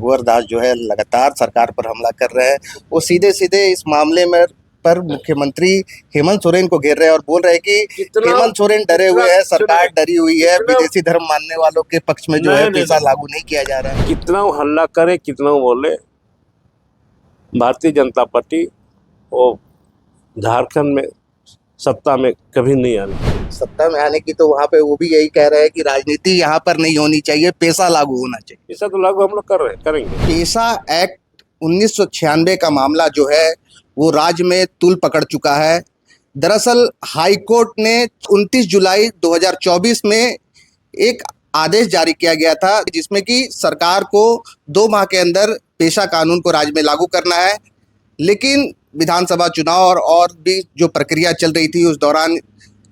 रघुवर दास जो है लगातार सरकार पर हमला कर रहे हैं। वो सीधे सीधे इस मामले में पर मुख्यमंत्री हेमंत सोरेन को घेर रहे हैं और बोल रहे हैं कि हेमंत सोरेन डरे हुए हैं, सरकार डरी हुई है, विदेशी धर्म मानने वालों के पक्ष में जो है पैसा लागू नहीं किया जा रहा है। कितना वो हल्ला करे, कितना वो बोले, भारतीय जनता पार्टी वो झारखंड में सत्ता में कभी नहीं आने। सत्ता में आने की तो वहां पे वो भी यही कह रहे हैं कि राजनीति यहाँ पर नहीं होनी चाहिए, पैसा लागू होना चाहिए। पैसा तो लागू हम लोग कर रहे हैं, करेंगे। पैसा एक्ट 1996 का मामला जो है वो राज्य में तूल पकड़ चुका है। दरअसल हाई कोर्ट ने 29 जुलाई 2024 में एक आदेश जारी किया गया था जिसमें कि सरकार को 2 माह के अंदर पेशा कानून को राज्य में लागू करना है। लेकिन विधानसभा चुनाव और भी जो प्रक्रिया चल रही थी उस दौरान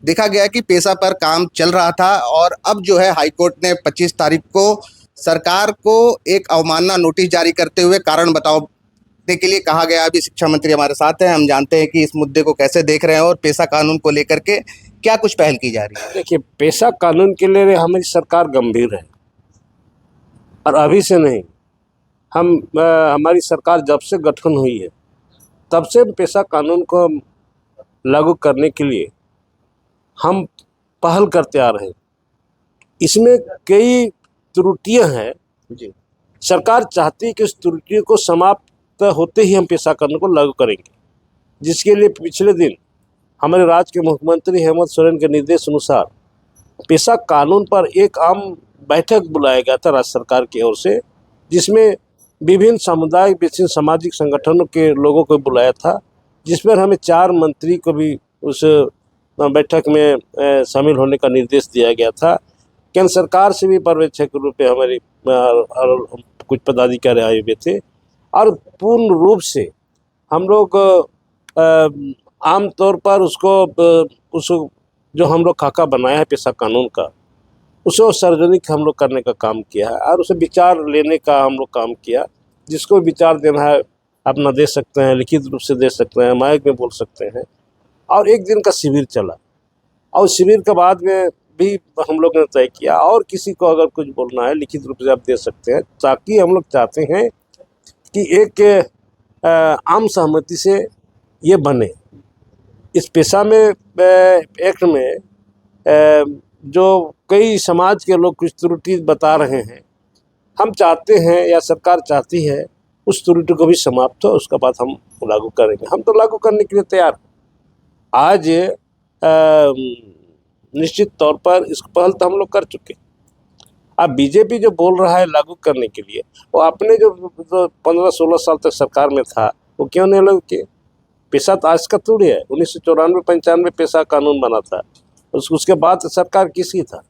देखा गया कि पेशा पर काम चल रहा था और अब जो है हाई कोर्ट ने 25 तारीख को सरकार को एक अवमानना नोटिस जारी करते हुए कारण बताओ देने के लिए कहा गया। अभी शिक्षा मंत्री हमारे साथ हैं, हम जानते हैं कि इस मुद्दे को कैसे देख रहे हैं और पेशा कानून को लेकर के क्या कुछ पहल की जा रही है। देखिए, पेशा कानून के लिए हमारी सरकार गंभीर है और अभी से नहीं, हमारी सरकार जब से गठन हुई है तब से पेशा कानून को लागू करने के लिए हम पहल करते आ रहे हैं। इसमें कई त्रुटियां हैं जी। सरकार चाहती है कि उस त्रुटियों को समाप्त होते ही हम पेशा कानून को लागू करेंगे, जिसके लिए पिछले दिन हमारे राज्य के मुख्यमंत्री हेमंत सोरेन के निर्देश अनुसार पेशा कानून पर एक आम बैठक बुलाया गया था राज्य सरकार की ओर से, जिसमें विभिन्न सामुदायिक विभिन्न सामाजिक संगठनों के लोगों को बुलाया था, जिस पर हमें 4 मंत्री को भी उस बैठक में शामिल होने का निर्देश दिया गया था। केंद्र सरकार से भी पर्यवेक्षक के रूप में हमारे कुछ पदाधिकारी आए हुए थे और पूर्ण रूप से हम लोग आम तौर पर उसको जो हम लोग खाका बनाया है पेशा कानून का, उसे सार्वजनिक हम लोग करने का काम किया है और उसे विचार लेने का हम लोग काम किया। जिसको विचार देना है अपना दे सकते हैं, लिखित रूप से दे सकते हैं, माइक में बोल सकते हैं। और एक दिन का शिविर चला और शिविर के बाद में भी हम लोग ने तय किया और किसी को अगर कुछ बोलना है लिखित रूप से आप दे सकते हैं, ताकि हम लोग चाहते हैं कि एक आम सहमति से ये बने। इस पेशा में एक्ट में जो कई समाज के लोग कुछ त्रुटि बता रहे हैं, हम चाहते हैं या सरकार चाहती है उस त्रुटि को भी समाप्त हो, उसके बाद हम लागू करेंगे। हम तो लागू करने के लिए तैयार। आज निश्चित तौर पर इस पहल तो हम लोग कर चुके। अब बीजेपी जो बोल रहा है लागू करने के लिए, वो अपने जो 15-16 साल तक सरकार में था वो क्यों नहीं लागू किए? पेशा तो आज का थोड़ी है, 1994-95 पेशा कानून बना था, उसके बाद सरकार किसकी था?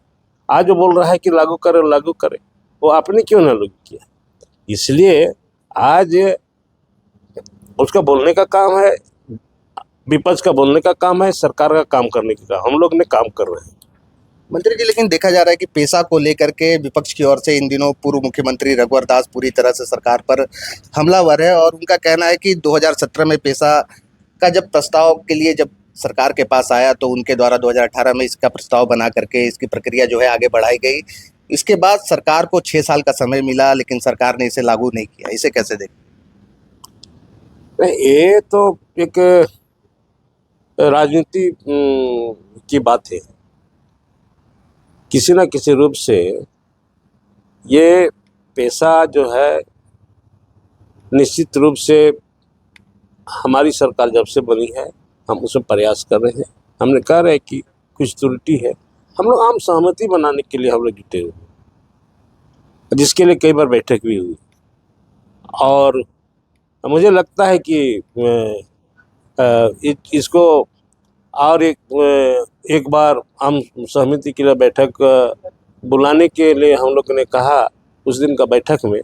आज जो बोल रहा है कि लागू करे, वो आपने क्यों नहीं लागू किया? इसलिए आज उसका बोलने का काम है, विपक्ष का बोलने का काम है, सरकार का काम करने का काम हम लोग ने काम कर रहे हैं। मंत्री जी, लेकिन देखा जा रहा है कि पेशा को लेकर के विपक्ष की ओर से इन दिनों पूर्व मुख्यमंत्री रघुवर दास पूरी तरह से सरकार पर हमलावर है और उनका कहना है कि 2017 में पेशा का जब प्रस्ताव के लिए जब सरकार के पास आया तो उनके द्वारा 2018 में इसका प्रस्ताव बना करके इसकी प्रक्रिया जो है आगे बढ़ाई गई। इसके बाद सरकार को 6 साल का समय मिला लेकिन सरकार ने इसे लागू नहीं किया। इसे कैसे देखें? ये तो एक राजनीति की बात है। किसी न किसी रूप से ये पेशा जो है निश्चित रूप से हमारी सरकार जब से बनी है हम उसमें प्रयास कर रहे हैं। हमने कह रहे हैं कि कुछ त्रुटि है, हम लोग आम सहमति बनाने के लिए हम लोग जुटे हुए, जिसके लिए कई बार बैठक भी हुई और मुझे लगता है कि इसको और एक बार आम सहमति के लिए बैठक बुलाने के लिए हम लोग ने कहा उस दिन का बैठक में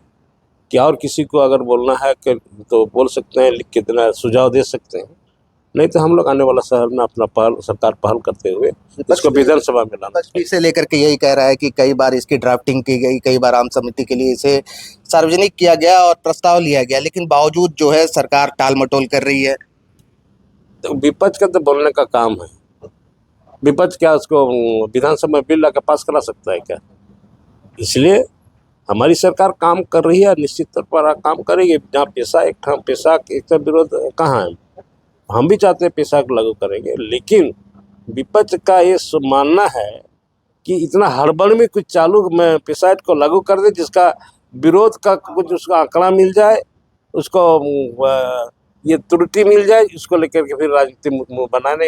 कि और किसी को अगर बोलना है तो बोल सकते हैं, लिख के देना, सुझाव दे सकते हैं, नहीं तो हम लोग आने वाला शहर में अपना सरकार पहल करते हुए इसको विधानसभा में लाना। इसे लेकर के यही कह रहा है कि कई बार इसकी ड्राफ्टिंग की गई, कई बार आम समिति के लिए इसे सार्वजनिक किया गया और प्रस्ताव लिया गया, लेकिन बावजूद जो है सरकार टाल मटोल कर रही है। तो विपक्ष का तो बोलने का काम है। विपक्ष क्या उसको विधानसभा में बिल लाकर पास करा सकता है क्या? इसलिए हमारी सरकार काम कर रही है, निश्चित तौर पर काम करेगी। जहाँ पैसा एक विरोध कहाँ है? हम भी चाहते हैं पैसा को लागू करेंगे, लेकिन विपक्ष का ये मानना है कि इतना हड़बड़ में कुछ चालू में पैसा को लागू कर दे जिसका विरोध का कुछ उसका आंकड़ा मिल जाए, उसको ये त्रुटि मिल जाए, उसको लेकर के फिर राजनीति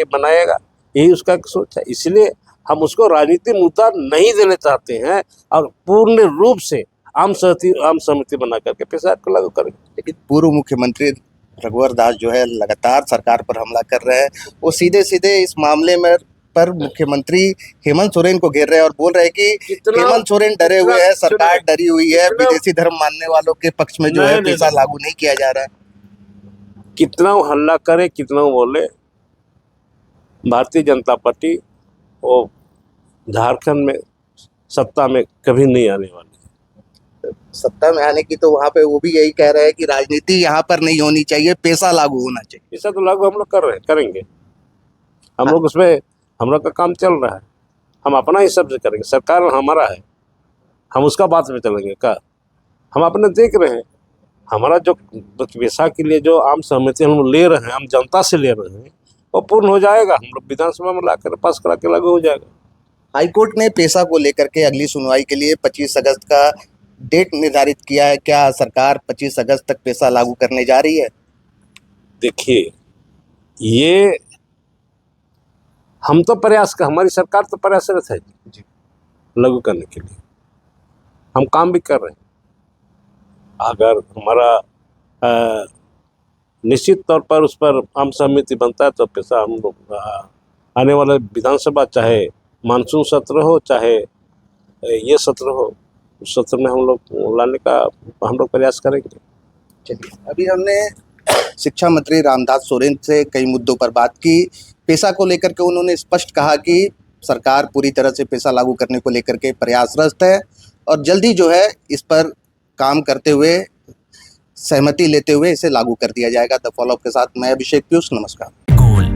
बनाएगा। यही उसका सोच है। इसलिए हम उसको राजनीतिक मुद्दा नहीं देना चाहते हैं और पूर्ण रूप से आम सहमति बना करके पैसा को लागू करेंगे। लेकिन पूर्व मुख्यमंत्री रघुवर दास जो है लगातार सरकार पर हमला कर रहे हैं। वो सीधे सीधे इस मामले में पर मुख्यमंत्री हेमंत सोरेन को घेर रहे हैं और बोल रहे हैं कि हेमंत सोरेन डरे हुए हैं, सरकार डरी हुई है, विदेशी धर्म मानने वालों के पक्ष में जो है पैसा लागू नहीं किया जा रहा है। कितना हल्ला करे, कितना बोले, भारतीय जनता पार्टी वो झारखंड में सत्ता में कभी नहीं आने वाली। सत्ता में आने की तो वहां पे वो भी यही कह रहे हैं कि राजनीति यहाँ पर नहीं होनी चाहिए, पैसा लागू होना चाहिए। पैसा तो लागू हम लोग कर रहे हैं, करेंगे हम लोग। उसमें हम लोग का काम चल रहा है, हम अपना हिसाब से करेंगे। सरकार हमारा है, हम उसका बात में चलेंगे का? हम अपने देख रहे हैं, हमारा जो पैसा के लिए जो आम सहमति हम लोग ले रहे हैं, हम जनता से ले रहे हैं, वो पूर्ण हो जाएगा। हम लोग विधानसभा में लाकर पास करा के लागू हो जाएगा। हाईकोर्ट ने पैसा को लेकर के अगली सुनवाई के लिए 25 अगस्त का डेट निर्धारित किया है। क्या सरकार 25 अगस्त तक पैसा लागू करने जा रही है? देखिए, ये हम तो हमारी सरकार तो प्रयासरत है जी लागू करने के लिए। हम काम भी कर रहे हैं। अगर हमारा निश्चित तौर पर उस पर आम सहमति बनता है तो पैसा हम लोग आने वाले विधानसभा, चाहे मानसून सत्र हो चाहे ये सत्र हो, उस सत्र में हम लोग लाने का हम लोग प्रयास करेंगे। चलिए, अभी हमने शिक्षा मंत्री रामदास सोरेन से कई मुद्दों पर बात की। पैसा को लेकर के उन्होंने स्पष्ट कहा कि सरकार पूरी तरह से पैसा लागू करने को लेकर के प्रयासरत है और जल्दी जो है इस पर काम करते हुए, सहमति लेते हुए इसे लागू कर दिया जाएगा। द फॉलोअप के साथ मैं अभिषेक पीयूष, नमस्कार।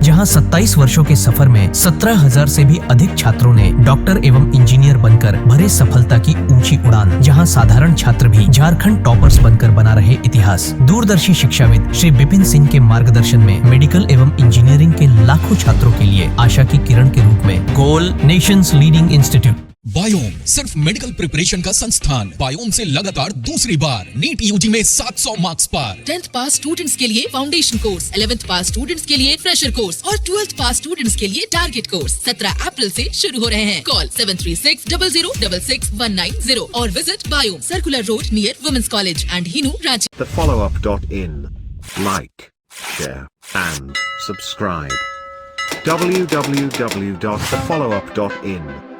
जहां 27 वर्षों के सफर में 17,000 से भी अधिक छात्रों ने डॉक्टर एवं इंजीनियर बनकर भरे सफलता की ऊंची उड़ान। जहां साधारण छात्र भी झारखंड टॉपर्स बनकर बना रहे इतिहास। दूरदर्शी शिक्षाविद श्री विपिन सिंह के मार्गदर्शन में मेडिकल एवं इंजीनियरिंग के लाखों छात्रों के लिए आशा की किरण के रूप में गोल, नेशंस लीडिंग इंस्टीट्यूट। बायोम सिर्फ मेडिकल प्रिपरेशन का संस्थान। बायोम से लगातार दूसरी बार नीट यूजी में 700 मार्क्स पार। 10th पास स्टूडेंट्स के लिए फाउंडेशन कोर्स, 11th पास स्टूडेंट्स के लिए फ्रेशर कोर्स और 12th पास स्टूडेंट्स के लिए टारगेट कोर्स 17 अप्रैल से शुरू हो रहे हैं। कॉल 7360066190 और विजिट बायोम, circular road near women's college and Hinoo, Ranchi. thefollowup.in. Like, share and subscribe. www.thefollowup.in